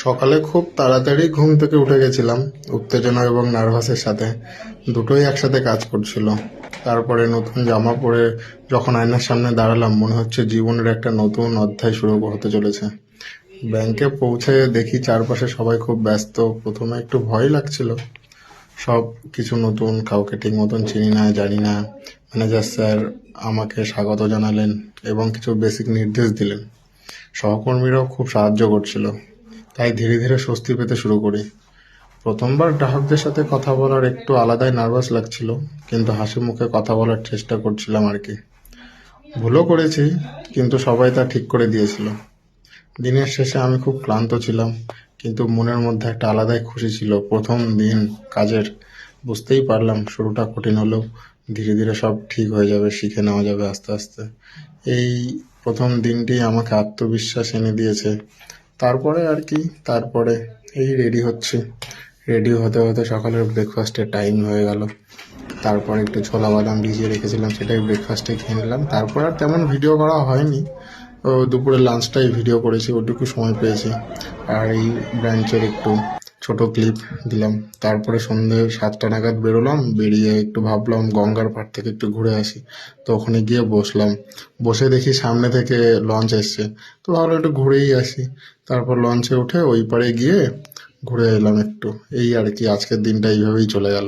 সকালে খুব তাড়াতাড়ি ঘুম থেকে উঠে গেছিলাম, উত্তেজনা এবং নার্ভাসের সাথে দুটোই একসাথে কাজ করছিল। তারপরে নতুন জামা পরে যখন আয়নার সামনে দাঁড়ালাম, মনে হচ্ছে জীবনের একটা নতুন অধ্যায় শুরু হতে চলেছে। ব্যাংকে পৌঁছে দেখি চারপাশে সবাই খুব ব্যস্ত। প্রথমে একটু ভয় লাগছিল, সব কিছু নতুন, কাউকে ঠিক মতন চিনি না, জানি না। ম্যানেজার স্যার আমাকে স্বাগত জানালেন এবং কিছু বেসিক নির্দেশ দিলেন। সহকর্মীরাও খুব সাহায্য করছিল, তাই ধীরে ধীরে স্বস্তি পেতে শুরু করি। প্রথমবার গ্রাহকদের সাথে কথা বলার একটু আলাদাই নার্ভাস লাগছিল, কিন্তু হাসি মুখে কথা বলার চেষ্টা করছিলাম আর কি। ভুলও করেছি, কিন্তু সবাই তা ঠিক করে দিয়েছিল। দিনের শেষে আমি খুব ক্লান্ত ছিলাম, কিন্তু মনের মধ্যে একটা আলাদাই খুশি ছিল। প্রথম দিন কাজের, বুঝতেই পারলাম শুরুটা কঠিন হলেও ধীরে ধীরে সব ঠিক হয়ে যাবে, শিখে নেওয়া যাবে আস্তে আস্তে। এই প্রথম দিনটি আমাকে আত্মবিশ্বাস এনে দিয়েছে। তারপরে আর কি, তারপরে এই রেডি হচ্ছি। রেডি হতে হতে সকালের ব্রেকফাস্টের টাইম হয়ে গেল। তারপর একটু ছোলা বাদাম ভিজিয়ে রেখেছিলাম, সেটাই ব্রেকফাস্টে খেয়ে নিলাম। তারপর আর তেমন ভিডিও করা হয়নি। দুপুরে লাঞ্চটাই ভিডিও করেছি, ওটুকু সময় পেয়েছি। আর এই ব্রাঞ্চের একটু ছোট ক্লিপ দিলাম। তারপরে সন্ধে 7টা নাগাদ বেরোলাম, বেরিয়ে একটু ভাবলাম গঙ্গার পাড় থেকে একটু ঘুরে আসি। তো ওখানে গিয়ে বসলাম, বসে দেখি সামনে থেকে লঞ্চ এসছে। তো ভাবলাম একটু ঘুরেই আসি। তারপর লঞ্চে উঠে ওই পাড়ে গিয়ে ঘুরে এলাম একটু। এই আর কি, আজকের দিনটা এইভাবেই চলে গেল।